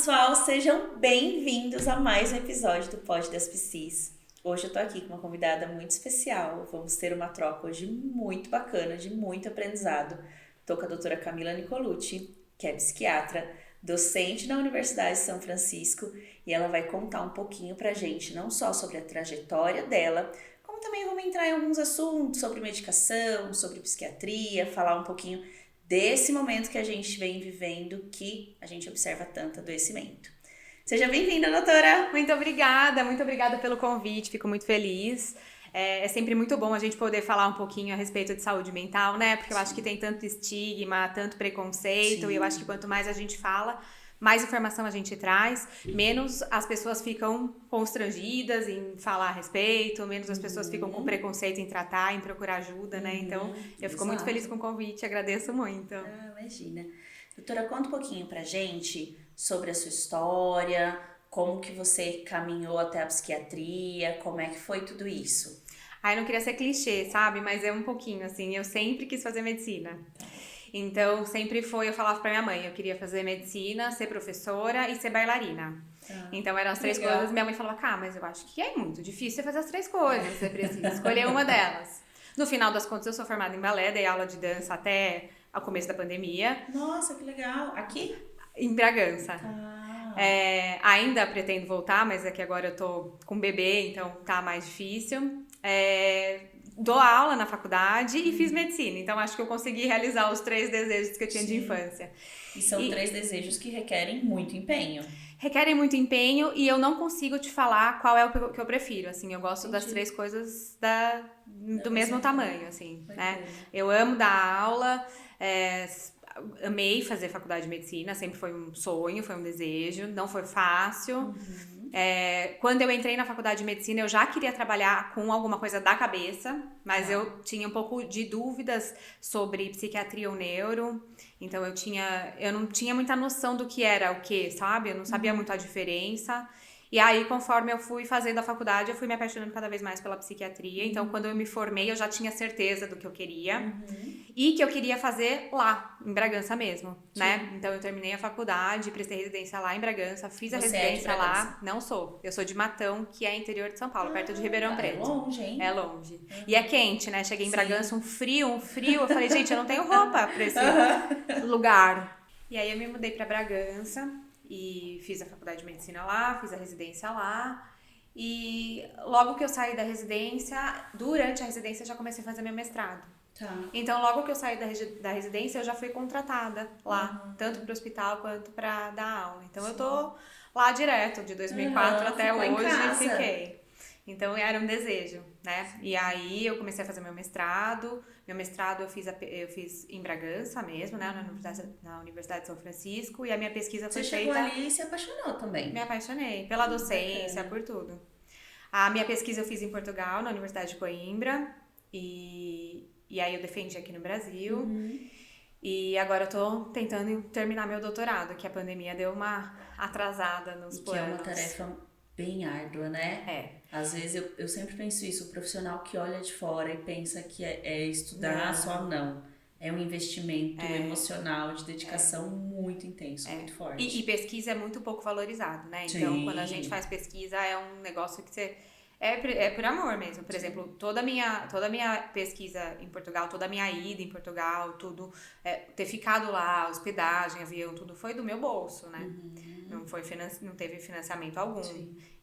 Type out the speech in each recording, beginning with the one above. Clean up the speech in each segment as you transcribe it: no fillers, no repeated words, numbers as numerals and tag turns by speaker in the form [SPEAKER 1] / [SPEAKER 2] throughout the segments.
[SPEAKER 1] pessoal, sejam bem-vindos a mais um episódio do Pod das Psis. Hoje eu tô aqui com uma convidada muito especial. Vamos ter uma troca hoje muito bacana, de muito aprendizado. Tô com a doutora Camila Nicolucci, que é psiquiatra, docente na Universidade de São Francisco, e ela vai contar um pouquinho pra gente, não só sobre a trajetória dela, como também vamos entrar em alguns assuntos sobre medicação, sobre psiquiatria, falar um pouquinho desse momento que a gente vem vivendo, que a gente observa tanto adoecimento. Seja bem-vinda, doutora!
[SPEAKER 2] Muito obrigada pelo convite, fico muito feliz. É sempre muito bom a gente poder falar um pouquinho a respeito de saúde mental, né? Porque eu acho que tem tanto estigma, tanto preconceito, e eu acho que quanto mais a gente fala, mais informação a gente traz, menos as pessoas ficam constrangidas em falar a respeito, menos as pessoas ficam com preconceito em tratar, em procurar ajuda, né? Então, eu fico muito feliz com o convite, agradeço muito.
[SPEAKER 1] Imagina. Doutora, conta um pouquinho pra gente sobre a sua história, como que você caminhou até a psiquiatria, como é que foi tudo isso?
[SPEAKER 2] Eu não queria ser clichê, sabe? Mas é um pouquinho, assim, eu sempre quis fazer medicina. Então, sempre foi, eu falava pra minha mãe, eu queria fazer medicina, ser professora e ser bailarina. Então, eram as três coisas. Minha mãe falava, mas eu acho que é muito difícil você fazer as três coisas, você precisa escolher uma delas. No final das contas, eu sou formada em balé, dei aula de dança até o começo da pandemia.
[SPEAKER 1] Nossa, que legal! Aqui?
[SPEAKER 2] Em Bragança. Ainda pretendo voltar, mas é que agora eu tô com bebê, então tá mais difícil. Dou aula na faculdade e fiz medicina, então acho que eu consegui realizar os 3 desejos que eu tinha de infância.
[SPEAKER 1] E são 3 desejos que requerem muito empenho.
[SPEAKER 2] Requerem muito empenho e eu não consigo te falar qual é o que eu prefiro, assim, eu gosto das 3 coisas do mesmo tamanho, assim, né? Eu amo dar aula, amei fazer faculdade de medicina, sempre foi um sonho, foi um desejo, não foi fácil. Quando eu entrei na faculdade de medicina, eu já queria trabalhar com alguma coisa da cabeça, mas eu tinha um pouco de dúvidas sobre psiquiatria ou neuro, então eu não tinha muita noção do que era o que, sabe? Eu não sabia muito a diferença. E aí, conforme eu fui fazendo a faculdade, eu fui me apaixonando cada vez mais pela psiquiatria. Então, quando eu me formei, eu já tinha certeza do que eu queria. E que eu queria fazer lá, em Bragança mesmo, né? Então, eu terminei a faculdade, prestei residência lá em Bragança, fiz a residência lá. Não sou. Eu sou de Matão, que é interior de São Paulo, perto de Ribeirão Preto.
[SPEAKER 1] É longe, hein?
[SPEAKER 2] É longe. E é quente, né? Cheguei em Bragança, um frio. Eu falei, gente, eu não tenho roupa pra esse lugar. E aí, eu me mudei pra Bragança. E fiz a faculdade de medicina lá, fiz a residência lá. E logo que eu saí da residência, durante a residência eu já comecei a fazer meu mestrado. Então, logo que eu saí da residência, eu já fui contratada lá, tanto para o hospital quanto para dar aula. Então, eu tô lá direto, de 2004 até hoje, fiquei. Então, era um desejo, né? E aí, eu comecei a fazer meu mestrado. Meu mestrado eu fiz em Bragança mesmo, né? Na Universidade de São Francisco. E a minha pesquisa foi feita...
[SPEAKER 1] Você chegou ali e se apaixonou também.
[SPEAKER 2] Me apaixonei pela docência, por tudo. A minha pesquisa eu fiz em Portugal, na Universidade de Coimbra. E aí eu defendi aqui no Brasil. E agora eu tô tentando terminar meu doutorado, que a pandemia deu uma atrasada nos planos.
[SPEAKER 1] Que é uma tarefa bem árdua, né? Às vezes eu sempre penso isso, o profissional que olha de fora e pensa que é estudar, só não. É um investimento emocional, de dedicação muito intenso, muito forte.
[SPEAKER 2] E pesquisa é muito pouco valorizado, né? Então, quando a gente faz pesquisa, é um negócio que você... É por amor mesmo. Por exemplo, toda a minha pesquisa em Portugal, toda a minha ida em Portugal, tudo, ter ficado lá, hospedagem, avião, tudo foi do meu bolso, né? Não teve financiamento algum.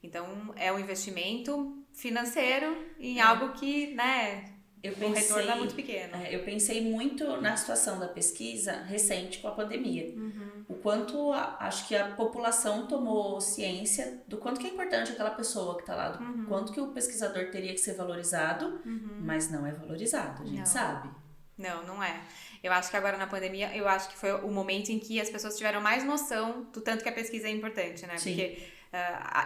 [SPEAKER 2] Então, é um investimento financeiro em algo que, né... O retorno é muito pequeno.
[SPEAKER 1] Eu pensei muito na situação da pesquisa recente com a pandemia. O quanto acho que a população tomou ciência do quanto que é importante aquela pessoa que está lá, do quanto que o pesquisador teria que ser valorizado, mas não é valorizado, a gente sabe.
[SPEAKER 2] Não é. Eu acho que agora na pandemia, eu acho que foi o momento em que as pessoas tiveram mais noção do tanto que a pesquisa é importante, né? Porque...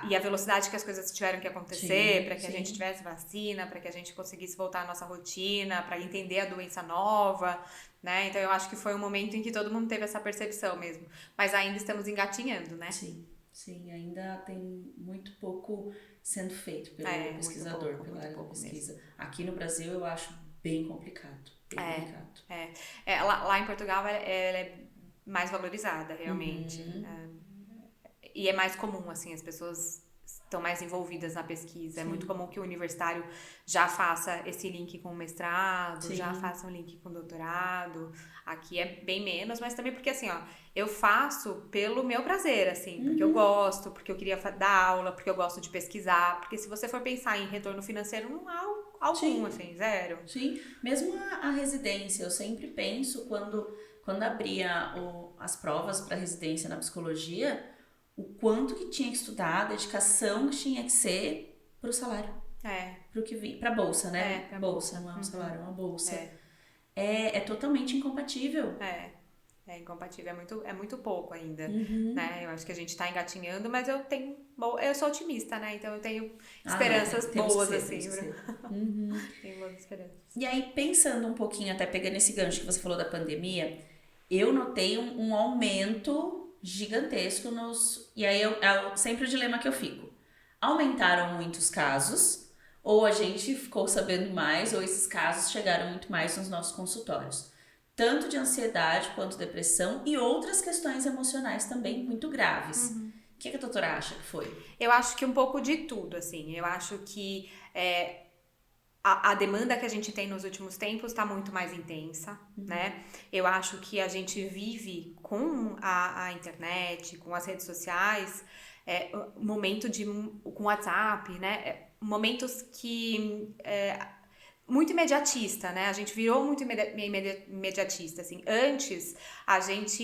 [SPEAKER 2] e a velocidade que as coisas tiveram que acontecer para que a gente tivesse vacina, para que a gente conseguisse voltar à nossa rotina, para entender a doença nova, né? Então eu acho que foi um momento em que todo mundo teve essa percepção mesmo, mas ainda estamos engatinhando, né?
[SPEAKER 1] Sim, ainda tem muito pouco sendo feito pelo pesquisador, pela área da pesquisa. Mesmo. Aqui no Brasil eu acho bem complicado. Complicado.
[SPEAKER 2] Lá em Portugal ela é mais valorizada, realmente. E é mais comum, assim, as pessoas estão mais envolvidas na pesquisa. Sim. É muito comum que o universitário já faça esse link com o mestrado, Sim. já faça um link com o doutorado. Aqui é bem menos, mas também porque, assim, ó, eu faço pelo meu prazer, assim, porque eu gosto, porque eu queria dar aula, porque eu gosto de pesquisar, porque se você for pensar em retorno financeiro, não há algum, Sim. assim, zero.
[SPEAKER 1] Sim, mesmo a residência, eu sempre penso quando abria as provas para residência na psicologia, o quanto que tinha que estudar, a dedicação que tinha que ser pro salário. Pro que vinha, pra bolsa, né?
[SPEAKER 2] Pra
[SPEAKER 1] bolsa, não é um salário, é uma bolsa. É totalmente incompatível.
[SPEAKER 2] É incompatível, é muito pouco ainda, né? Eu acho que a gente tá engatinhando, mas eu sou otimista, né? Então eu tenho esperanças boas, assim. Tenho boas esperanças.
[SPEAKER 1] E aí, pensando um pouquinho, até pegando esse gancho que você falou da pandemia, eu notei um aumento gigantesco e aí é sempre o dilema que eu fico. Aumentaram muitos casos, ou a gente ficou sabendo mais, ou esses casos chegaram muito mais nos nossos consultórios. Tanto de ansiedade quanto depressão e outras questões emocionais também muito graves. O que a doutora acha que foi?
[SPEAKER 2] Eu acho que um pouco de tudo, assim. Eu acho que a demanda que a gente tem nos últimos tempos está muito mais intensa, né? Eu acho que a gente vive com a internet, com as redes sociais, momento com WhatsApp, né? Momentos que... muito imediatista, né? A gente virou muito imediatista, assim. Antes, a gente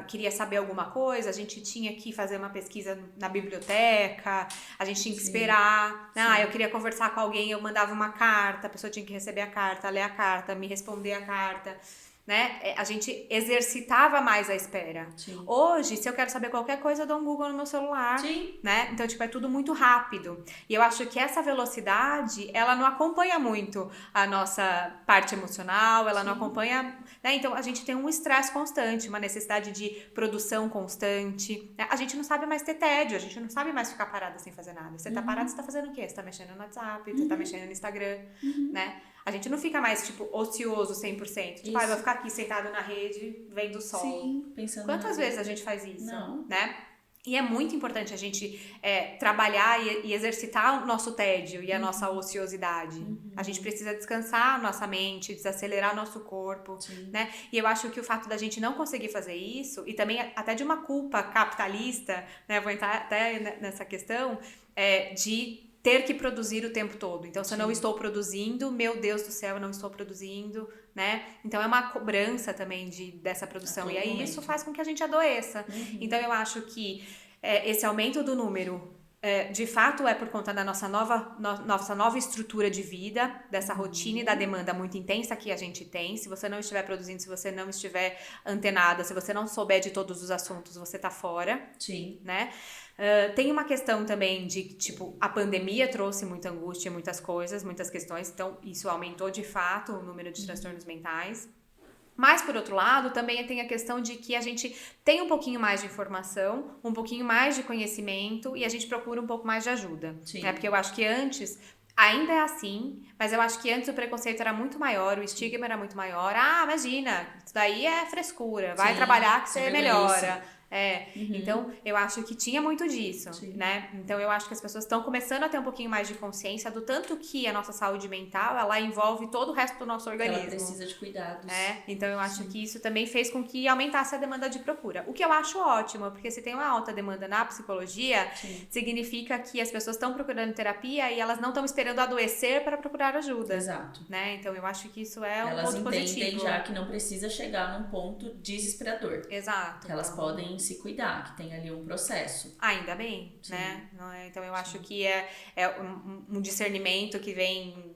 [SPEAKER 2] queria saber alguma coisa, a gente tinha que fazer uma pesquisa na biblioteca, a gente tinha que esperar. Eu queria conversar com alguém, eu mandava uma carta, a pessoa tinha que receber a carta, ler a carta, me responder a carta, né? A gente exercitava mais a espera.
[SPEAKER 1] Sim.
[SPEAKER 2] Hoje, se eu quero saber qualquer coisa, eu dou um Google no meu celular,
[SPEAKER 1] Sim.
[SPEAKER 2] né? Então, é tudo muito rápido. E eu acho que essa velocidade, ela não acompanha muito a nossa parte emocional, ela Sim. não acompanha... Né? Então, a gente tem um estresse constante, uma necessidade de produção constante. Né? A gente não sabe mais ter tédio, a gente não sabe mais ficar parada sem fazer nada. Você tá parado, você tá fazendo o quê? Você tá mexendo no WhatsApp, você tá mexendo no Instagram, né? A gente não fica mais, ocioso 100%. Tipo, eu vou ficar aqui sentado na rede, vendo o sol.
[SPEAKER 1] Sim, pensando
[SPEAKER 2] Quantas vezes a gente faz isso?
[SPEAKER 1] Não.
[SPEAKER 2] Né? E é muito importante a gente trabalhar e exercitar o nosso tédio e a nossa ociosidade. A gente precisa descansar a nossa mente, desacelerar o nosso corpo, né? E eu acho que o fato da gente não conseguir fazer isso, e também até de uma culpa capitalista, né? Vou entrar até nessa questão, de ter que produzir o tempo todo. Então, se eu não estou produzindo, meu Deus do céu, eu não estou produzindo, né? Então, é uma cobrança também dessa produção. E aí, isso faz com que a gente adoeça. Então, eu acho que esse aumento do número, de fato, é por conta da nossa nova estrutura de vida, dessa rotina e da demanda muito intensa que a gente tem. Se você não estiver produzindo, se você não estiver antenada, se você não souber de todos os assuntos, você tá fora.
[SPEAKER 1] Sim.
[SPEAKER 2] Né? Tem uma questão também de, a pandemia trouxe muita angústia, muitas questões, então isso aumentou de fato o número de transtornos mentais. Mas, por outro lado, também tem a questão de que a gente tem um pouquinho mais de informação, um pouquinho mais de conhecimento e a gente procura um pouco mais de ajuda. Né? Porque eu acho que antes... Ainda é assim, mas eu acho que antes o preconceito era muito maior, o estigma era muito maior. Imagina, isso daí é frescura, vai trabalhar que você melhora. Então eu acho que tinha muito disso, né? Então eu acho que as pessoas estão começando a ter um pouquinho mais de consciência do tanto que a nossa saúde mental, ela envolve todo o resto do nosso organismo.
[SPEAKER 1] Ela precisa de cuidados.
[SPEAKER 2] Então eu acho que isso também fez com que aumentasse a demanda de procura. O que eu acho ótimo, porque se tem uma alta demanda na psicologia, significa que as pessoas estão procurando terapia e elas não estão esperando adoecer para procurar ajuda.
[SPEAKER 1] Exato.
[SPEAKER 2] Né? Então eu acho que isso é um
[SPEAKER 1] ponto
[SPEAKER 2] positivo.
[SPEAKER 1] Elas entendem já que não precisa chegar num ponto desesperador.
[SPEAKER 2] Exato.
[SPEAKER 1] Que elas podem se cuidar, que tem ali um processo.
[SPEAKER 2] Ainda bem, né? Então eu acho que é um discernimento que vem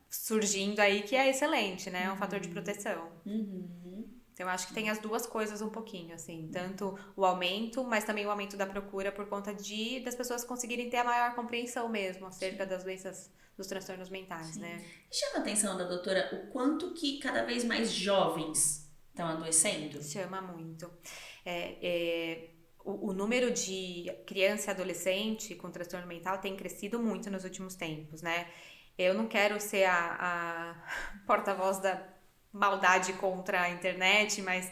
[SPEAKER 2] surgindo aí que é excelente, né? É um fator de proteção. Então eu acho que tem as duas coisas um pouquinho, assim, tanto o aumento, mas também o aumento da procura por conta das pessoas conseguirem ter a maior compreensão mesmo acerca das doenças, dos transtornos mentais, né?
[SPEAKER 1] E chama a atenção da doutora o quanto que cada vez mais jovens estão adoecendo?
[SPEAKER 2] Chama muito. O número de criança e adolescente com transtorno mental tem crescido muito nos últimos tempos, né? Eu não quero ser a porta-voz maldade contra a internet, mas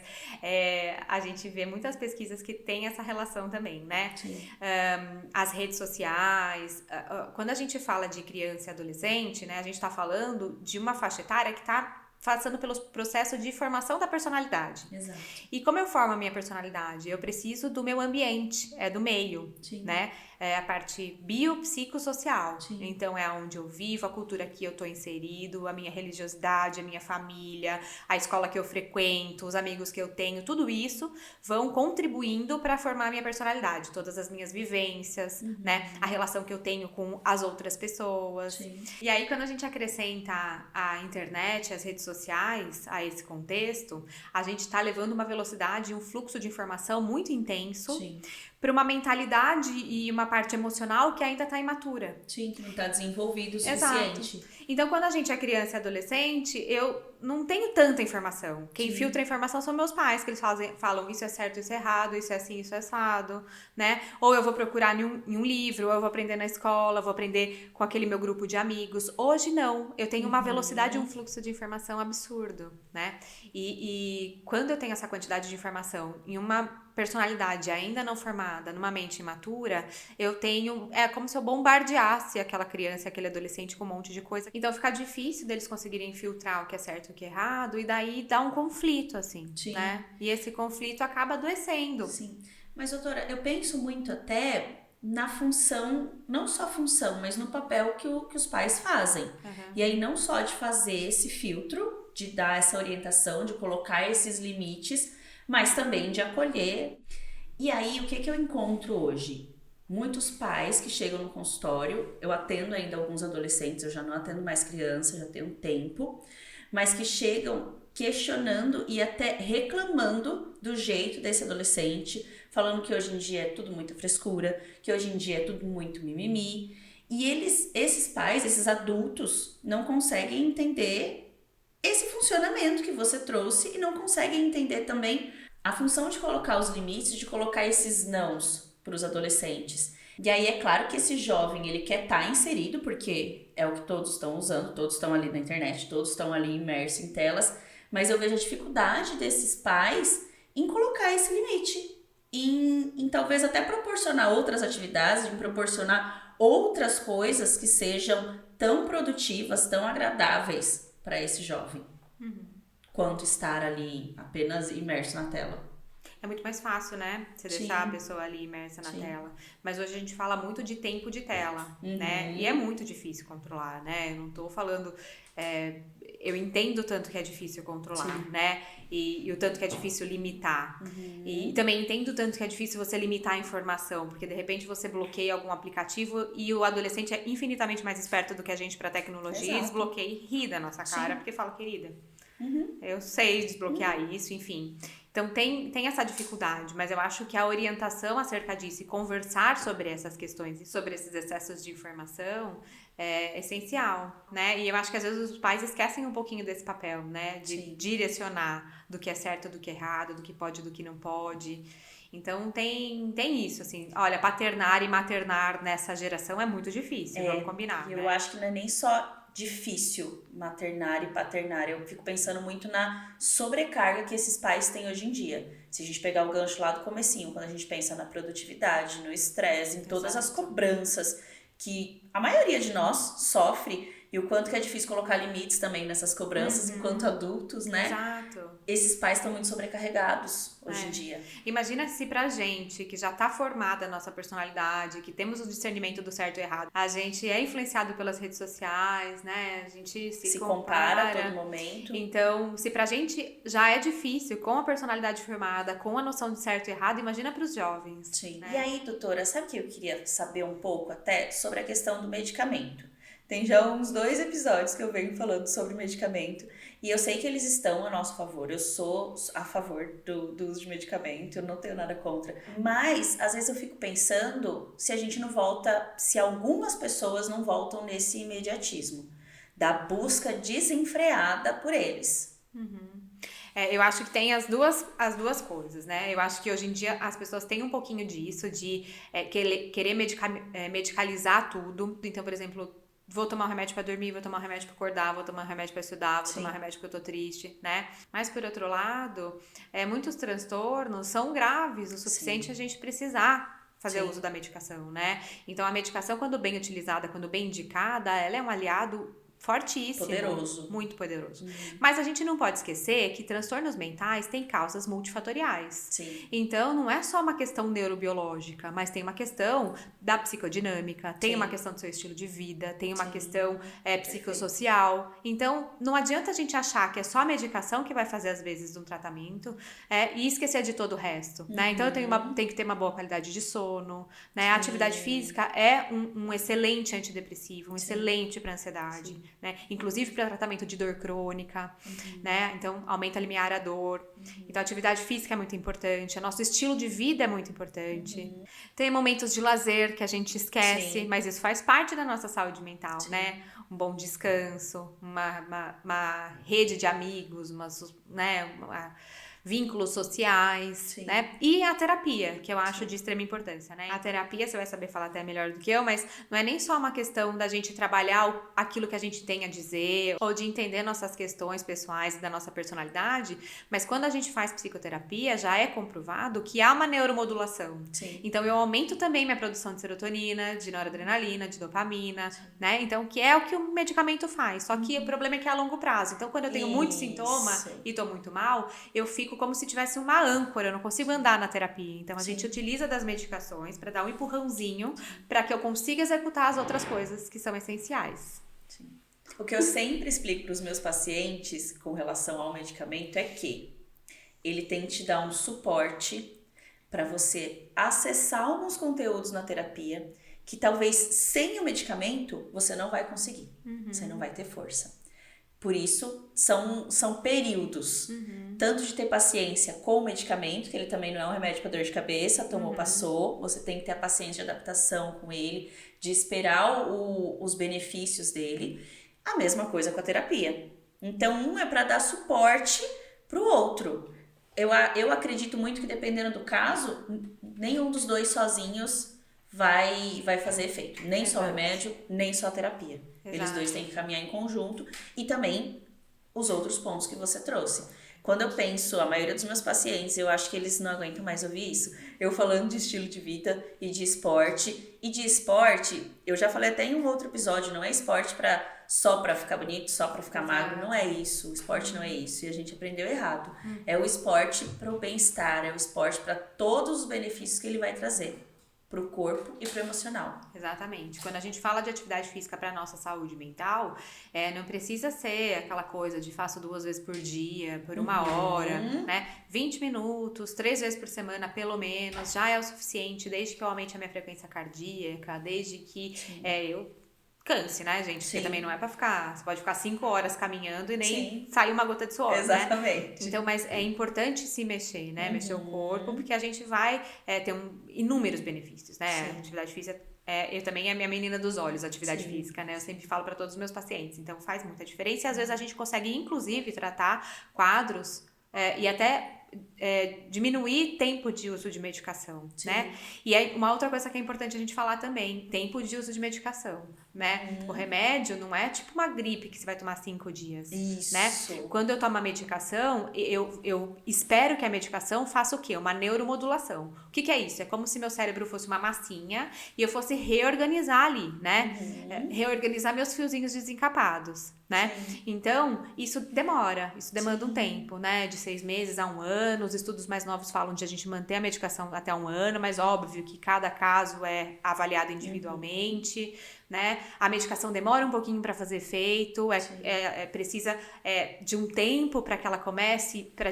[SPEAKER 2] a gente vê muitas pesquisas que têm essa relação também, né? As redes sociais, quando a gente fala de criança e adolescente, né, a gente está falando de uma faixa etária que está passando pelo processo de formação da personalidade.
[SPEAKER 1] Exato.
[SPEAKER 2] E como eu formo a minha personalidade? Eu preciso do meu ambiente, do meio,
[SPEAKER 1] Sim.
[SPEAKER 2] né? É a parte biopsicossocial.
[SPEAKER 1] Sim.
[SPEAKER 2] Então, é onde eu vivo, a cultura que eu tô inserido, a minha religiosidade, a minha família, a escola que eu frequento, os amigos que eu tenho, tudo isso vão contribuindo para formar a minha personalidade. Todas as minhas vivências, né? A relação que eu tenho com as outras pessoas.
[SPEAKER 1] Sim.
[SPEAKER 2] E aí, quando a gente acrescenta a internet, as redes sociais a esse contexto, a gente tá levando uma velocidade e um fluxo de informação muito intenso para uma mentalidade e uma parte emocional que ainda tá imatura.
[SPEAKER 1] Sim, que não tá desenvolvido o suficiente.
[SPEAKER 2] Exato. Então, quando a gente é criança e adolescente, eu não tenho tanta informação. Quem filtra a informação são meus pais, que eles falam isso é certo, isso é errado, isso é assim, isso é assado, né? Ou eu vou procurar em um livro, ou eu vou aprender na escola, vou aprender com aquele meu grupo de amigos. Hoje, não. Eu tenho uma velocidade e um fluxo de informação absurdo, né? E quando eu tenho essa quantidade de informação em uma personalidade ainda não formada, numa mente imatura, eu tenho... É como se eu bombardeasse aquela criança, aquele adolescente com um monte de coisa. Então fica difícil deles conseguirem filtrar o que é certo e o que é errado, e daí dá um conflito, assim, né? E esse conflito acaba adoecendo.
[SPEAKER 1] Sim. Mas, doutora, eu penso muito até na função, não só função, mas no papel que os pais fazem. E aí não só de fazer esse filtro, de dar essa orientação, de colocar esses limites, mas também de acolher. E aí, o que eu encontro hoje? Muitos pais que chegam no consultório, eu atendo ainda alguns adolescentes, eu já não atendo mais criança, já tenho um tempo, mas que chegam questionando e até reclamando do jeito desse adolescente, falando que hoje em dia é tudo muita frescura, que hoje em dia é tudo muito mimimi. E esses pais, esses adultos, não conseguem entender esse funcionamento que você trouxe e não conseguem entender também a função de colocar os limites, de colocar esses nãos para os adolescentes. E aí é claro que esse jovem, ele quer estar inserido, porque é o que todos estão usando, todos estão ali na internet, todos estão ali imersos em telas, mas eu vejo a dificuldade desses pais em colocar esse limite, em talvez até proporcionar outras atividades, em proporcionar outras coisas que sejam tão produtivas, tão agradáveis para esse jovem, quanto estar ali apenas imerso na tela.
[SPEAKER 2] É muito mais fácil, né? Você deixar a pessoa ali imersa na tela. Mas hoje a gente fala muito de tempo de tela, né? E é muito difícil controlar, né? Eu não tô falando... eu entendo tanto que é difícil controlar, né? E o tanto que é difícil limitar. E também entendo tanto que é difícil você limitar a informação, porque de repente você bloqueia algum aplicativo e o adolescente é infinitamente mais esperto do que a gente pra tecnologia, e desbloqueia e ri da nossa cara, porque fala, querida, eu sei desbloquear isso, enfim. Então tem essa dificuldade, mas eu acho que a orientação acerca disso e conversar sobre essas questões e sobre esses excessos de informação é essencial, né? E eu acho que às vezes os pais esquecem um pouquinho desse papel, né? De direcionar do que é certo, do que é errado, do que pode, do que não pode. Então tem isso, assim, olha, paternar e maternar nessa geração é muito difícil, vamos combinar,
[SPEAKER 1] eu
[SPEAKER 2] né?
[SPEAKER 1] acho que não é nem só difícil maternar e paternar, eu fico pensando muito na sobrecarga que esses pais têm hoje em dia. Se a gente pegar o gancho lá do comecinho, quando a gente pensa na produtividade, no estresse, em todas as cobranças que a maioria de nós sofre, e o quanto que é difícil colocar limites também nessas cobranças enquanto adultos, né?
[SPEAKER 2] Exato.
[SPEAKER 1] Esses pais estão muito sobrecarregados hoje em dia.
[SPEAKER 2] Imagina se pra gente, que já tá formada a nossa personalidade, que temos o discernimento do certo e errado, a gente é influenciado pelas redes sociais, né? A gente se
[SPEAKER 1] compara a todo momento.
[SPEAKER 2] Então, se pra gente já é difícil, com a personalidade formada, com a noção de certo e errado, imagina pros jovens.
[SPEAKER 1] Sim.
[SPEAKER 2] Né?
[SPEAKER 1] E aí, doutora, sabe o que eu queria saber um pouco até sobre a questão do medicamento? Tem já uns 2 episódios que eu venho falando sobre medicamento e eu sei que eles estão a nosso favor. Eu sou a favor do uso de medicamento, eu não tenho nada contra. Mas, às vezes eu fico pensando se a gente não volta, se algumas pessoas não voltam nesse imediatismo, da busca desenfreada por eles.
[SPEAKER 2] Eu acho que tem as duas coisas, né? Eu acho que hoje em dia as pessoas têm um pouquinho disso, de querer medicalizar tudo. Então, por exemplo, vou tomar um remédio pra dormir, vou tomar um remédio pra acordar, vou tomar um remédio pra estudar, vou tomar um remédio porque eu tô triste, né? Mas, por outro lado, muitos transtornos são graves o suficiente a gente precisar fazer uso da medicação, né? Então, a medicação, quando bem utilizada, quando bem indicada, ela é um aliado fortíssimo.
[SPEAKER 1] Poderoso.
[SPEAKER 2] Muito poderoso. Mas a gente não pode esquecer que transtornos mentais têm causas multifatoriais.
[SPEAKER 1] Sim.
[SPEAKER 2] Então, não é só uma questão neurobiológica, mas tem uma questão da psicodinâmica, tem uma questão do seu estilo de vida, tem uma questão psicossocial. Então, não adianta a gente achar que é só a medicação que vai fazer, às vezes, um tratamento e esquecer de todo o resto, né? Então, eu tenho que ter uma boa qualidade de sono, né? A atividade física é um excelente antidepressivo, um excelente para ansiedade, né? Inclusive para tratamento de dor crônica, né? Então, aumenta a limiar a dor. Então, a atividade física é muito importante, o nosso estilo de vida é muito importante. Tem momentos de lazer que a gente esquece, mas isso faz parte da nossa saúde mental, né? Um bom descanso, uma rede de amigos, vínculos sociais, né? E a terapia, que eu acho de extrema importância, né? A terapia, você vai saber falar até melhor do que eu, mas não é nem só uma questão da gente trabalhar aquilo que a gente tem a dizer, ou de entender nossas questões pessoais e da nossa personalidade, mas quando a gente faz psicoterapia, já é comprovado que há uma neuromodulação. Então, eu aumento também minha produção de serotonina, de noradrenalina, de dopamina, né? Então, que é o que o medicamento faz, só que o problema é que é a longo prazo. Então, quando eu tenho muito sintoma e tô muito mal, eu fico como se tivesse uma âncora, eu não consigo andar na terapia. Então, a gente utiliza das medicações para dar um empurrãozinho para que eu consiga executar as outras coisas que são essenciais.
[SPEAKER 1] O que eu sempre explico para os meus pacientes com relação ao medicamento é que ele tem que te dar um suporte para você acessar alguns conteúdos na terapia que talvez sem o medicamento você não vai conseguir, você não vai ter força. Por isso, são períodos, tanto de ter paciência com o medicamento, que ele também não é um remédio para dor de cabeça, tomou, passou, você tem que ter a paciência de adaptação com ele, de esperar os benefícios dele. A mesma coisa com a terapia. Então, um é para dar suporte para o outro. Eu acredito muito que, dependendo do caso, nenhum dos dois sozinhos vai fazer efeito. Nem só o remédio, nem só a terapia. Eles dois têm que caminhar em conjunto. E também os outros pontos que você trouxe. Quando eu penso, a maioria dos meus pacientes, eu acho que eles não aguentam mais ouvir isso. Eu falando de estilo de vida e de esporte. E de esporte, eu já falei até em um outro episódio, não é esporte só pra ficar bonito, só pra ficar magro. Não é isso. O esporte não é isso. E a gente aprendeu errado. É o esporte pro bem-estar, é o esporte para todos os benefícios que ele vai trazer. Pro corpo e pro emocional.
[SPEAKER 2] Exatamente. Quando a gente fala de atividade física para nossa saúde mental, não precisa ser aquela coisa de faço 2 vezes por dia, por 1 hora, né? 20 minutos, 3 vezes por semana, pelo menos, já é o suficiente, desde que eu aumente a minha frequência cardíaca, desde que eu canse, né, gente? Porque também não é pra ficar... Você pode ficar 5 horas caminhando e nem sair uma gota de suor,
[SPEAKER 1] Exatamente.
[SPEAKER 2] né? Então, mas é importante se mexer, né? Mexer o corpo, porque a gente vai ter inúmeros benefícios, né? A atividade física... eu também é minha menina dos olhos, a atividade física, né? Eu sempre falo pra todos os meus pacientes. Então, faz muita diferença. E, às vezes, a gente consegue, inclusive, tratar quadros e até... diminuir tempo de uso de medicação, né? E aí, uma outra coisa que é importante a gente falar também, tempo de uso de medicação, né? O remédio não é tipo uma gripe que você vai tomar 5 dias, né? Quando eu tomo a medicação, eu espero que a medicação faça o quê? Uma neuromodulação. O que é isso? É como se meu cérebro fosse uma massinha e eu fosse reorganizar ali, né? Reorganizar meus fiozinhos desencapados, né? Então, isso demanda um tempo, né? De 6 meses a 1 ano. Os estudos mais novos falam de a gente manter a medicação até 1 ano, mas óbvio que cada caso é avaliado individualmente, né? A medicação demora um pouquinho para fazer efeito, precisa de um tempo para que ela comece, para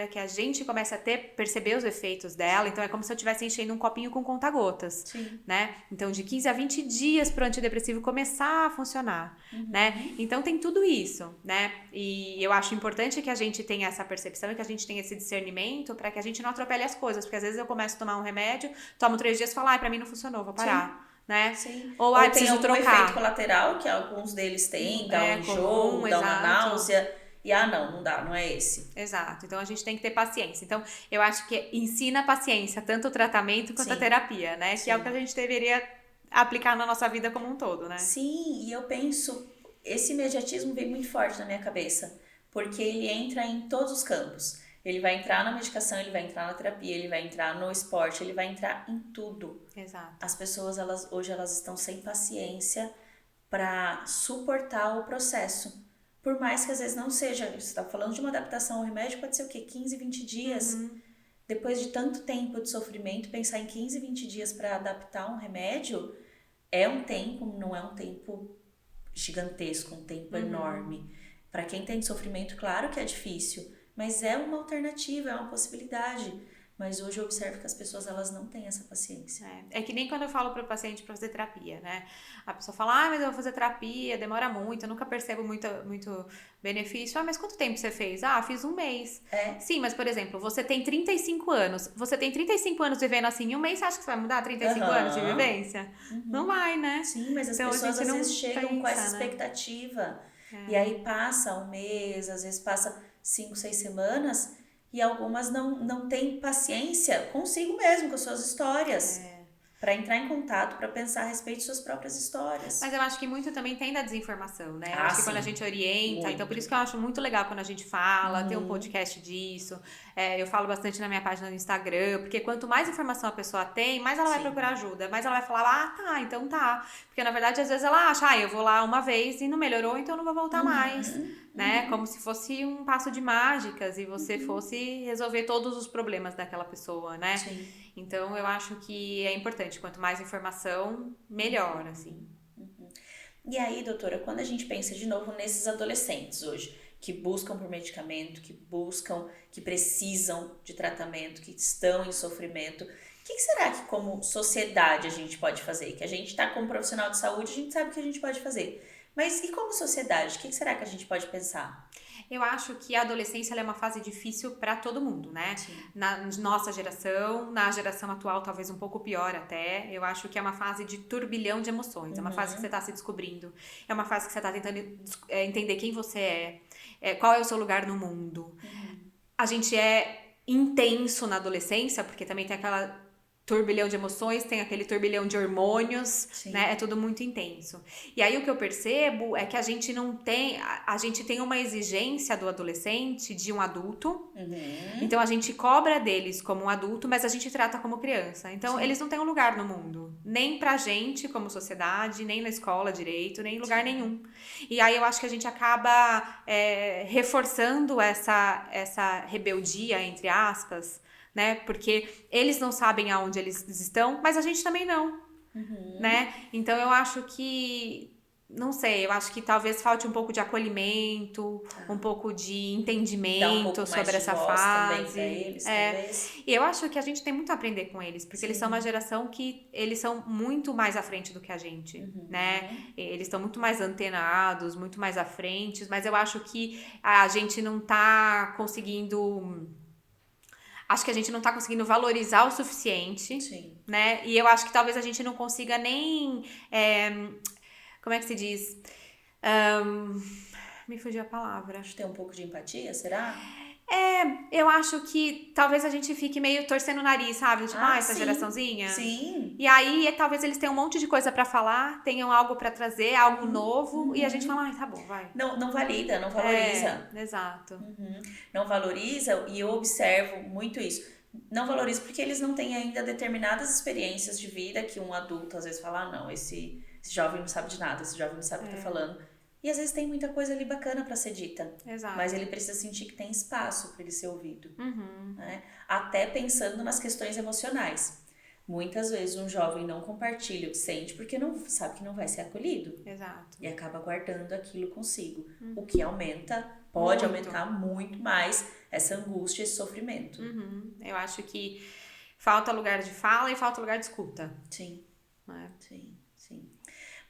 [SPEAKER 2] que a gente comece a perceber os efeitos dela. Então, é como se eu estivesse enchendo um copinho com conta-gotas, né? Então, de 15 a 20 dias para o antidepressivo começar a funcionar, né? Então, tem tudo isso, né? E eu acho importante que a gente tenha essa percepção e que a gente tenha esse discernimento para que a gente não atropele as coisas, porque às vezes eu começo a tomar um remédio, tomo 3 dias e falo, pra mim não funcionou, vou parar. Né?
[SPEAKER 1] Ou tem algum efeito colateral, que alguns deles têm, dá um enjoo, dá uma náusea, e não dá, não é esse.
[SPEAKER 2] Exato, então a gente tem que ter paciência. Então, eu acho que ensina a paciência, tanto o tratamento quanto a terapia, né? Que é o que a gente deveria aplicar na nossa vida como um todo, né?
[SPEAKER 1] Sim, e eu penso, esse imediatismo vem muito forte na minha cabeça, porque ele entra em todos os campos. Ele vai entrar na medicação, ele vai entrar na terapia, ele vai entrar no esporte, ele vai entrar em tudo.
[SPEAKER 2] Exato.
[SPEAKER 1] As pessoas, hoje elas estão sem paciência para suportar o processo. Por mais que às vezes não seja, você está falando de uma adaptação ao remédio, pode ser o quê? 15, 20 dias. Depois de tanto tempo de sofrimento, pensar em 15, 20 dias para adaptar um remédio é um tempo, não é um tempo gigantesco, um tempo enorme. Para quem tem sofrimento, claro que é difícil, mas é uma alternativa, é uma possibilidade. Mas hoje eu observo que as pessoas, elas não têm essa paciência.
[SPEAKER 2] É que nem quando eu falo para o paciente para fazer terapia, né? A pessoa fala, mas eu vou fazer terapia, demora muito, eu nunca percebo muito benefício. Mas quanto tempo você fez? Fiz 1 mês. Sim, mas por exemplo, você tem 35 anos. Você tem 35 anos vivendo assim, em 1 mês, você acha que você vai mudar 35 anos de vivência? Não vai, né?
[SPEAKER 1] Sim, mas as pessoas às vezes chegam com essa expectativa. E aí passa 1 mês, às vezes passa 5, 6 semanas... E algumas não têm paciência consigo mesmo, com as suas histórias. Para entrar em contato, para pensar a respeito de suas próprias histórias.
[SPEAKER 2] Mas eu acho que muito também tem da desinformação, né? Eu acho que
[SPEAKER 1] sim.
[SPEAKER 2] quando a gente orienta,
[SPEAKER 1] Muito.
[SPEAKER 2] então por isso que eu acho muito legal quando a gente fala, tem um podcast disso. Eu falo bastante na minha página no Instagram, porque quanto mais informação a pessoa tem, mais ela vai procurar ajuda, mais ela vai falar, tá, então tá. Porque na verdade, às vezes ela acha, eu vou lá uma vez e não melhorou, então eu não vou voltar mais. Né? Como se fosse um passo de mágicas e você fosse resolver todos os problemas daquela pessoa, né?
[SPEAKER 1] Sim.
[SPEAKER 2] Então, eu acho que é importante. Quanto mais informação, melhor, assim.
[SPEAKER 1] E aí, doutora, quando a gente pensa de novo nesses adolescentes hoje, que buscam por medicamento, que precisam de tratamento, que estão em sofrimento, o que será que como sociedade a gente pode fazer? Que a gente está como profissional de saúde, a gente sabe o que a gente pode fazer. Mas e como sociedade, o que será que a gente pode pensar?
[SPEAKER 2] Eu acho que a adolescência ela é uma fase difícil para todo mundo, né?
[SPEAKER 1] Sim.
[SPEAKER 2] Na nossa geração, na geração atual, talvez um pouco pior até. Eu acho que é uma fase de turbilhão de emoções. É uma fase que você está se descobrindo. É uma fase que você está tentando entender quem você qual é o seu lugar no mundo. A gente é intenso na adolescência, porque também tem aquela turbilhão de emoções, tem aquele turbilhão de hormônios, né? É tudo muito intenso. E aí o que eu percebo é que a gente não tem... A gente tem uma exigência do adolescente de um adulto. Então a gente cobra deles como um adulto, mas a gente trata como criança. Então eles não têm um lugar no mundo. Nem pra gente como sociedade, nem na escola direito, nem em lugar nenhum. E aí eu acho que a gente acaba reforçando essa rebeldia, entre aspas, né? Porque eles não sabem aonde eles estão, mas a gente também não, né? Então eu acho que, não sei, eu acho que talvez falte um pouco de acolhimento, um pouco de entendimento sobre essa fase.
[SPEAKER 1] Pra eles, talvez.
[SPEAKER 2] E eu acho que a gente tem muito a aprender com eles, porque eles são uma geração que eles são muito mais à frente do que a gente, né? Eles estão muito mais antenados, muito mais à frente, mas eu acho que a gente não tá conseguindo... Acho que a gente não tá conseguindo valorizar o suficiente, né? E eu acho que talvez a gente não consiga nem... como é que se diz? Me fugiu a palavra.
[SPEAKER 1] Acho que tem um pouco de empatia, será?
[SPEAKER 2] Eu acho que talvez a gente fique meio torcendo o nariz, sabe? Tipo, essa geraçãozinha.
[SPEAKER 1] Sim.
[SPEAKER 2] E aí, talvez eles tenham um monte de coisa pra falar, tenham algo pra trazer, algo novo, e a gente fala, tá bom, vai.
[SPEAKER 1] Não valida, não valoriza.
[SPEAKER 2] Exato.
[SPEAKER 1] Não valoriza, e eu observo muito isso. Não valoriza porque eles não têm ainda determinadas experiências de vida que um adulto às vezes fala, não, esse jovem não sabe de nada, esse jovem não sabe o que tá falando. E às vezes tem muita coisa ali bacana pra ser dita.
[SPEAKER 2] Exato.
[SPEAKER 1] Mas ele precisa sentir que tem espaço pra ele ser ouvido. Né? Até pensando nas questões emocionais. Muitas vezes um jovem não compartilha o que sente porque não sabe que não vai ser acolhido.
[SPEAKER 2] Exato.
[SPEAKER 1] E acaba guardando aquilo consigo. O que pode aumentar muito mais essa angústia, esse sofrimento.
[SPEAKER 2] Eu acho que falta lugar de fala e falta lugar de escuta.
[SPEAKER 1] Sim.
[SPEAKER 2] Sim.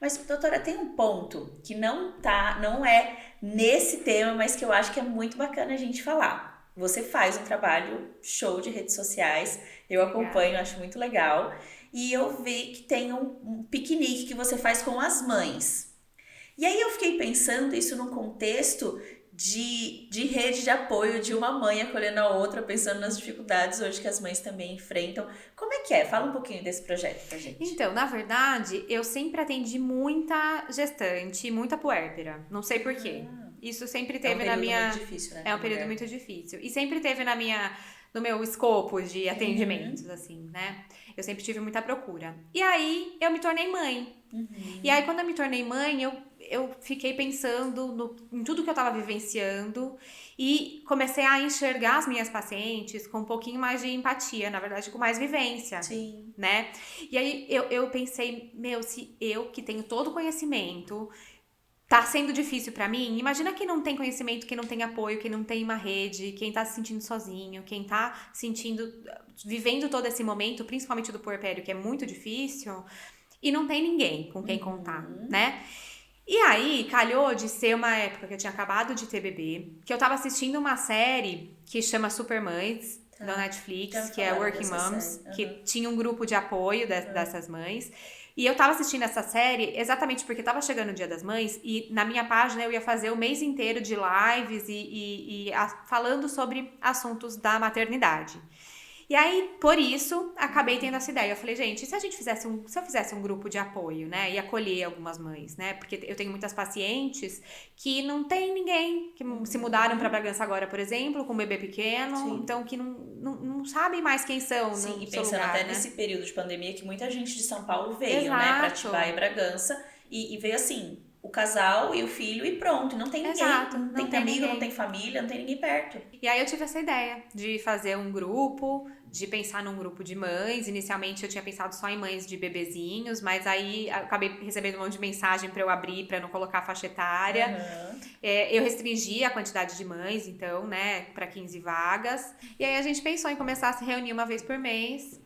[SPEAKER 1] Mas, doutora, tem um ponto que não é nesse tema, mas que eu acho que é muito bacana a gente falar. Você faz um trabalho show de redes sociais, eu acompanho, acho muito legal. E eu vi que tem um piquenique que você faz com as mães. E aí eu fiquei pensando isso num contexto de rede de apoio de uma mãe acolhendo a outra, pensando nas dificuldades hoje que as mães também enfrentam. Como é que é? Fala um pouquinho desse projeto pra gente.
[SPEAKER 2] Então, na verdade, eu sempre atendi muita gestante, muita puérpera. Não sei por quê. Isso sempre teve na minha...
[SPEAKER 1] É um período muito difícil, né?
[SPEAKER 2] É um período muito difícil. E sempre teve no meu escopo de atendimentos, assim, né? Eu sempre tive muita procura. E aí, eu me tornei mãe. E aí, quando eu me tornei mãe, eu fiquei pensando em tudo que eu tava vivenciando e comecei a enxergar as minhas pacientes com um pouquinho mais de empatia, na verdade, com mais vivência.
[SPEAKER 1] Sim.
[SPEAKER 2] Né? E aí, eu pensei, se eu que tenho todo o conhecimento... Tá sendo difícil pra mim? Imagina quem não tem conhecimento, quem não tem apoio, quem não tem uma rede, quem tá se sentindo sozinho, quem tá vivendo todo esse momento, principalmente do puerpério, que é muito difícil, e não tem ninguém com quem contar, né? E aí, calhou de ser uma época que eu tinha acabado de ter bebê, que eu tava assistindo uma série que chama Supermães, na Netflix, que é Working Moms, que tinha um grupo de apoio dessas mães. E eu tava assistindo essa série exatamente porque tava chegando o Dia das Mães e na minha página eu ia fazer o mês inteiro de lives falando sobre assuntos da maternidade. E aí, por isso, acabei tendo essa ideia. Eu falei, gente, e se eu fizesse um grupo de apoio, né? E acolher algumas mães, né? Porque eu tenho muitas pacientes que não tem ninguém, que se mudaram para Bragança agora, por exemplo, com um bebê pequeno, então que não sabem mais quem são.
[SPEAKER 1] Sim, e
[SPEAKER 2] pensando
[SPEAKER 1] lugar, até
[SPEAKER 2] né?
[SPEAKER 1] nesse período de pandemia que muita gente de São Paulo veio, né? Pra Atibaia e Bragança, e veio assim... O casal e o filho e pronto, não tem ninguém, não tem amigo, ninguém. Não tem família, não tem ninguém perto.
[SPEAKER 2] E aí eu tive essa ideia de fazer um grupo, de pensar num grupo de mães. Inicialmente eu tinha pensado só em mães de bebezinhos, mas aí acabei recebendo um monte de mensagem pra eu abrir, pra não colocar faixa etária. Eu restringi a quantidade de mães, então, né, pra 15 vagas. E aí a gente pensou em começar a se reunir uma vez por mês.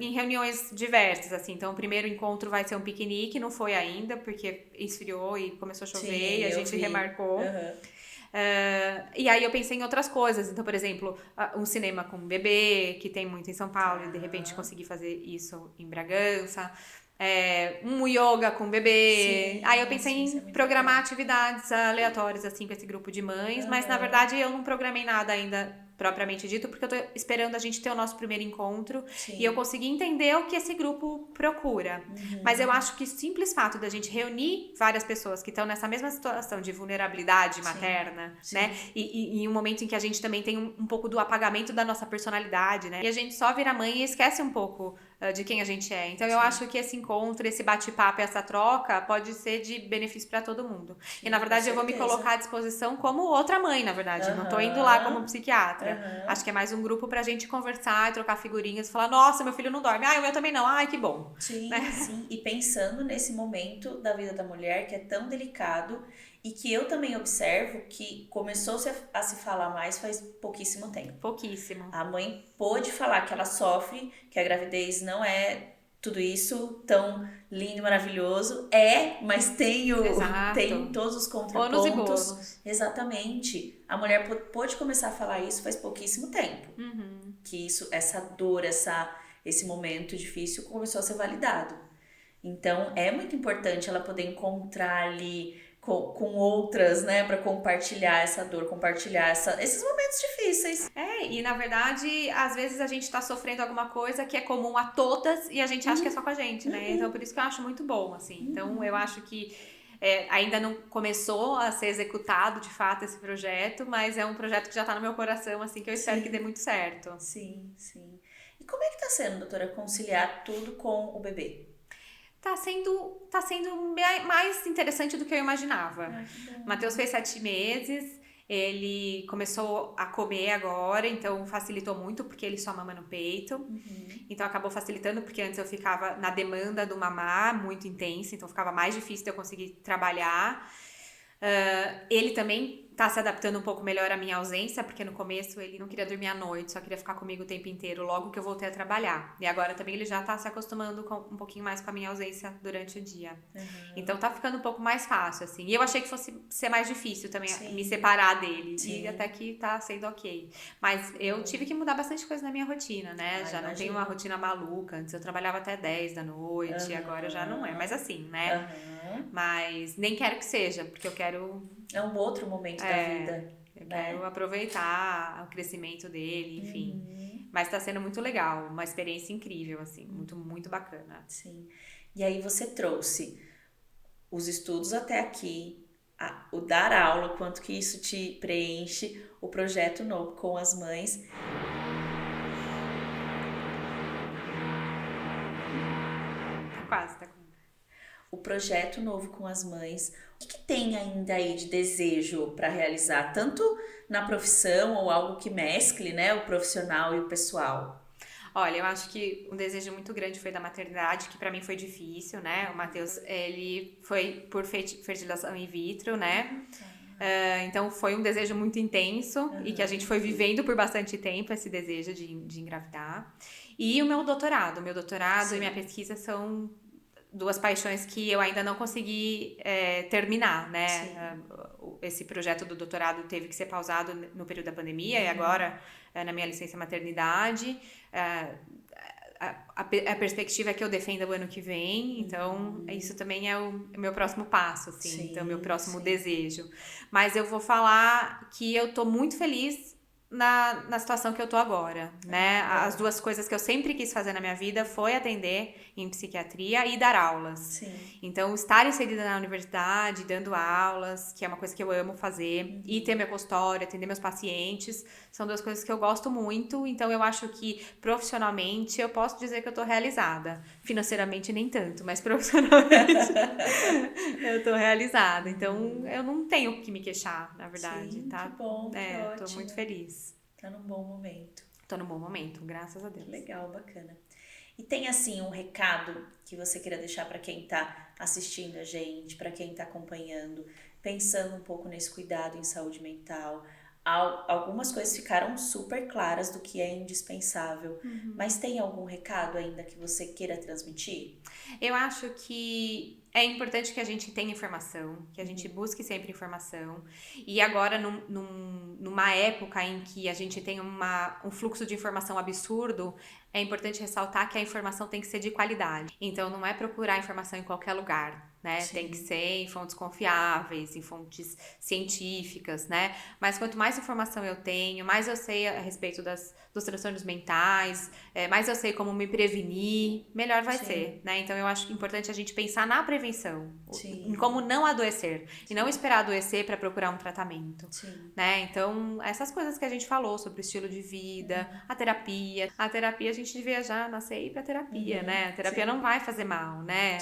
[SPEAKER 2] Em reuniões diversas, assim. Então, o primeiro encontro vai ser um piquenique, não foi ainda, porque esfriou e começou a chover e a gente remarcou. E aí eu pensei em outras coisas. Então, por exemplo, um cinema com bebê, que tem muito em São Paulo, e de repente consegui fazer isso em Bragança. Um yoga com bebê. Aí eu pensei em programar atividades aleatórias, assim, com esse grupo de mães, mas na verdade eu não programei nada ainda propriamente dito, porque eu tô esperando a gente ter o nosso primeiro encontro e eu consegui entender o que esse grupo procura. Mas eu acho que o simples fato da gente reunir várias pessoas que estão nessa mesma situação de vulnerabilidade materna, né? E em um momento em que a gente também tem um pouco do apagamento da nossa personalidade, né? E a gente só vira mãe e esquece um pouco de quem a gente é. Então eu acho que esse encontro, esse bate-papo, essa troca pode ser de benefício para todo mundo. E na verdade eu vou me colocar à disposição como outra mãe, na verdade. Não tô indo lá como psiquiatra. Acho que é mais um grupo pra gente conversar e trocar figurinhas, falar, nossa, meu filho não dorme, o meu também não, ai, que bom.
[SPEAKER 1] Sim. E pensando nesse momento da vida da mulher que é tão delicado e que eu também observo que começou a se falar mais faz pouquíssimo tempo.
[SPEAKER 2] Pouquíssimo.
[SPEAKER 1] A mãe pôde falar que ela sofre, que a gravidez não é tudo isso tão lindo, maravilhoso. Mas tem todos os contrapontos.
[SPEAKER 2] Ônus e bônus.
[SPEAKER 1] Exatamente. A mulher pôde começar a falar isso faz pouquíssimo tempo. Que essa dor, esse momento difícil começou a ser validado. Então, é muito importante ela poder encontrar ali com outras, né, para compartilhar essa dor, compartilhar esses momentos difíceis.
[SPEAKER 2] E na verdade, às vezes a gente tá sofrendo alguma coisa que é comum a todas e a gente acha que é só com a gente, né? Então, por isso que eu acho muito bom, assim. Então, eu acho que ainda não começou a ser executado, de fato, esse projeto, mas é um projeto que já tá no meu coração, assim, que eu espero que dê muito certo.
[SPEAKER 1] Sim. E como é que tá sendo, doutora, conciliar tudo com o bebê?
[SPEAKER 2] Tá sendo mais interessante do que eu imaginava. Matheus fez 7 meses, ele começou a comer agora, então facilitou muito, porque ele só mama no peito. Então acabou facilitando, porque antes eu ficava na demanda do mamar muito intensa, então ficava mais difícil de eu conseguir trabalhar. Ele também tá se adaptando um pouco melhor à minha ausência, porque no começo ele não queria dormir à noite, só queria ficar comigo o tempo inteiro, logo que eu voltei a trabalhar. E agora também ele já tá se acostumando um pouquinho mais com a minha ausência durante o dia. Então tá ficando um pouco mais fácil, assim. E eu achei que fosse ser mais difícil também me separar dele. E até que tá sendo ok. Mas eu tive que mudar bastante coisa na minha rotina, né? Já não tenho uma rotina maluca. Antes eu trabalhava até 10 da noite, agora já não é mais assim, né? Mas nem quero que seja, porque eu quero...
[SPEAKER 1] É um outro momento da vida.
[SPEAKER 2] Eu quero aproveitar o crescimento dele, enfim. Mas tá sendo muito legal, uma experiência incrível, assim, muito, muito bacana.
[SPEAKER 1] Sim. E aí você trouxe os estudos até aqui, o dar aula, o quanto que isso te preenche, o projeto novo com as mães.
[SPEAKER 2] Quase, tá com...
[SPEAKER 1] O projeto novo com as mães. O que tem ainda aí de desejo para realizar, tanto na profissão ou algo que mescle, né, o profissional e o pessoal?
[SPEAKER 2] Olha, eu acho que um desejo muito grande foi da maternidade, que pra mim foi difícil, né? O Matheus, ele foi por fertilização in vitro, né? Então foi um desejo muito intenso e que a gente foi vivendo por bastante tempo esse desejo de engravidar. E o meu doutorado e minha pesquisa são duas paixões que eu ainda não consegui terminar, né? Esse projeto do doutorado teve que ser pausado no período da pandemia e agora, na minha licença maternidade, a perspectiva é que eu defenda o ano que vem, então isso também é o meu próximo passo, assim, então meu próximo desejo. Mas eu vou falar que eu tô muito feliz na situação que eu tô agora, né? As duas coisas que eu sempre quis fazer na minha vida foi atender em psiquiatria e dar aulas.
[SPEAKER 1] Sim.
[SPEAKER 2] Então, estar inserida na universidade, dando aulas, que é uma coisa que eu amo fazer, e ter meu consultório, atender meus pacientes, são duas coisas que eu gosto muito. Então, eu acho que profissionalmente eu posso dizer que eu tô realizada. Financeiramente, nem tanto, mas profissionalmente eu tô realizada. Então, eu não tenho o que me queixar, na verdade,
[SPEAKER 1] Sim,
[SPEAKER 2] tá?
[SPEAKER 1] Que bom, que ótimo.
[SPEAKER 2] Tô muito feliz.
[SPEAKER 1] Tá num bom momento.
[SPEAKER 2] Tô num bom momento, graças a Deus.
[SPEAKER 1] Legal, bacana. E tem, assim, um recado que você queira deixar para quem tá assistindo a gente, para quem tá acompanhando, pensando um pouco nesse cuidado em saúde mental. Algumas coisas ficaram super claras do que é indispensável, mas tem algum recado ainda que você queira transmitir?
[SPEAKER 2] Eu acho que é importante que a gente tenha informação, que a gente busque sempre informação. E agora, numa época em que a gente tem um fluxo de informação absurdo, é importante ressaltar que a informação tem que ser de qualidade. Então, não é procurar informação em qualquer lugar, né?
[SPEAKER 1] Sim.
[SPEAKER 2] Tem que ser em fontes confiáveis, em fontes científicas, né? Mas quanto mais informação eu tenho, mais eu sei a respeito dos transtornos mentais, mais eu sei como me prevenir, melhor vai ser, né? Então, eu acho importante a gente pensar na prevenção, em como não adoecer, e não esperar adoecer para procurar um tratamento, né? Então, essas coisas que a gente falou sobre o estilo de vida, a terapia a gente devia já nascer e ir pra terapia, né? A terapia não vai fazer mal, né?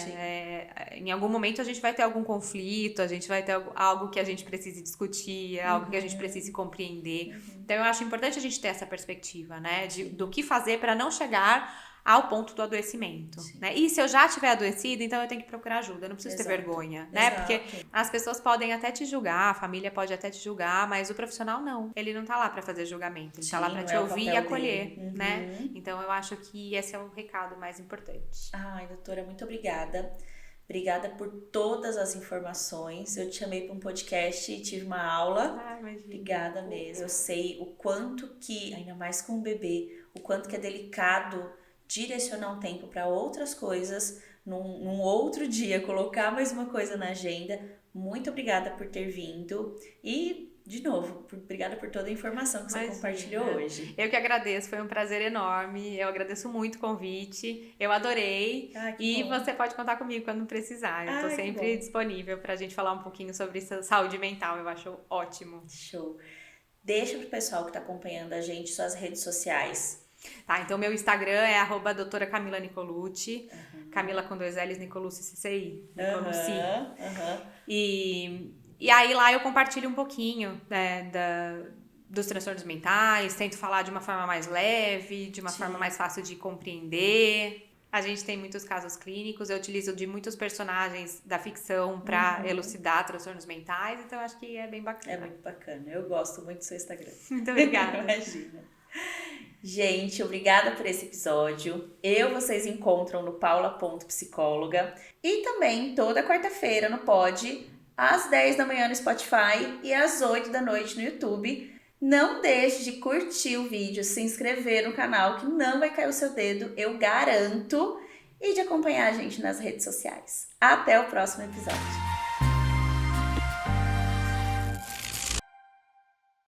[SPEAKER 2] Em algum momento a gente vai ter algum conflito, a gente vai ter algo que a gente precise discutir, algo que a gente precise compreender. Então eu acho importante a gente ter essa perspectiva, né? Do que fazer para não chegar ao ponto do adoecimento, né? E se eu já tiver adoecido, então eu tenho que procurar ajuda, eu não preciso ter vergonha, né? Porque as pessoas podem até te julgar, a família pode até te julgar, mas o profissional não. Ele não tá lá pra fazer julgamento, ele tá lá pra te ouvir e acolher, né? Então eu acho que esse é o recado mais importante.
[SPEAKER 1] Ai, doutora, muito obrigada. Obrigada por todas as informações. Eu te chamei para um podcast e tive uma aula. Obrigada mesmo. Eu sei o quanto que, ainda mais com o bebê, o quanto que é delicado direcionar um tempo para outras coisas num outro dia, colocar mais uma coisa na agenda. Muito obrigada por ter vindo e, de novo, obrigada por toda a informação que você compartilhou hoje.
[SPEAKER 2] Eu que agradeço, foi um prazer enorme, eu agradeço muito o convite, eu adorei e bom. Você pode contar comigo quando precisar, eu tô sempre disponível pra gente falar um pouquinho sobre saúde mental, eu acho ótimo.
[SPEAKER 1] Show! Deixa pro pessoal que tá acompanhando a gente suas redes sociais.
[SPEAKER 2] Tá, então meu Instagram é @doutora Camila Nicolucci, Camila com 2 L's, Nicolucci, CCI, Nicolucci. E aí lá eu compartilho um pouquinho, né, dos transtornos mentais, tento falar de uma forma mais leve, de uma forma mais fácil de compreender. A gente tem muitos casos clínicos, eu utilizo de muitos personagens da ficção para elucidar transtornos mentais, então eu acho que é bem bacana.
[SPEAKER 1] É muito bacana, eu gosto muito do seu Instagram.
[SPEAKER 2] Muito obrigada.
[SPEAKER 1] Imagina. Gente, obrigada por esse episódio. Vocês encontram no paula.psicóloga e também toda quarta-feira no Pod, às 10 da manhã no Spotify e às 8 da noite no YouTube. Não deixe de curtir o vídeo, se inscrever no canal que não vai cair o seu dedo, eu garanto. e de acompanhar a gente nas redes sociais. Até o próximo episódio!